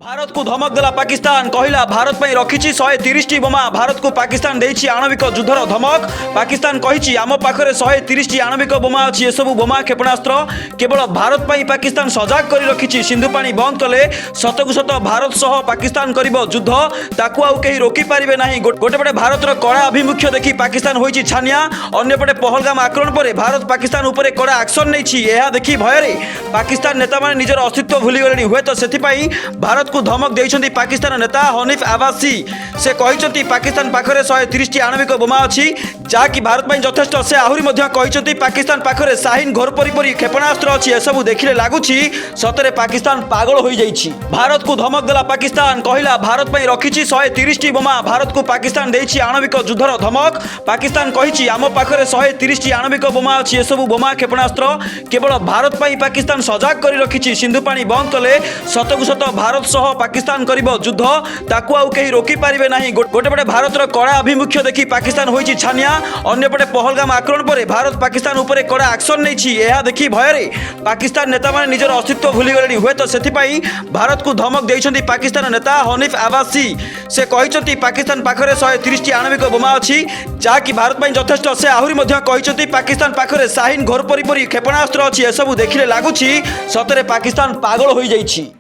भारत को धमक देला पाकिस्तान कहला भारत पर रखी 130 बोमा। भारत को पाकिस्तान देइछि आणविक युद्धर धमक। पाकिस्तान कहिछि आम पाखरे 130 आणविक बोमा अछि। एसबु बोमा क्षेपणास्त्र केवल भारत पर पाकिस्तान सजाग कर रखी। सिंधु पानी बंद कले शतकु शत भारत सह पाकिस्तान करिबो युद्ध, ताकू आउ केही रोकी पारिबे नाही। गोटेपटे भारतर कड़ा आभिमुख्य देखि पाकिस्तान होइछि छानिया, अन्यपटे पहलगाम आक्रमण पर भारत पाकिस्तान उपरे कड़ा एक्शन नैछि। यह देखि भयरे पाकिस्तान नेता माने निजर अस्तित्व भूली गलेनि। हुए तो सेथिपाई भारत को धमक देइछन्ति पाकिस्तान नेता हनीफ आबासी। से कहिछन्ति पाकिस्तान पाखरे 130 आणविक बोमा अछि, जाकि भारत ପାଇଁ ଯଥେଷ୍ଟ। से आहुरी ମଧ୍ୟ कहिछन्ति पाकिस्तान पाखरे शाहीन घोर परिपरी क्षेपणास्त्र अछि। एसबु देखिले लागुछि सतरे पाकिस्तान पागल होई जाइछि। भारत को धमक देला पाकिस्तान कहला भारत ପାଇଁ रखिछि 130 बोमा। भारत को पाकिस्तान देइछि आणविक युद्धर धमक। पाकिस्तान कहिछि आम पाखरे 130 आणविक बोमा अछि। एसबु बोमा क्षेपणास्त्र केवल भारत ପାଇଁ पाकिस्तान सजाग कर रखिछि। सिंधु पानी बंद कले शतकु शत भारत सह पाकिस्तान करिबो युद्ध, ताकू आउ केही रोकी पारिबे नाही। गोटेपटे भारतर कड़ा आभिमुख्य देखि पाकिस्तान होइछि छानिया, अन्यपटे पहलगाम आक्रमण पर भारत पाकिस्तान उपरे कड़ा एक्शन नैछि। यह देखि भयरे पाकिस्तान नेता माने निजर अस्तित्व भूली गलेनि। हुए तो सेथिपाई भारत को धमक देइछन्ति पाकिस्तान नेता हनीफ आबासी। से कहिछन्ति पाकिस्तान पाखरे 130 आणविक बोमा अछि, जाकि भारत ପାଇଁ ଯଥେଷ୍ଟ। से आहुरी ମଧ୍ୟ कहिछन्ति पाकिस्तान पाखरे शाहीन घोर परिपरी क्षेपणास्त्र अछि। एसबु देखिले लागुछि सतरे पाकिस्तान पागल होई जाइछि।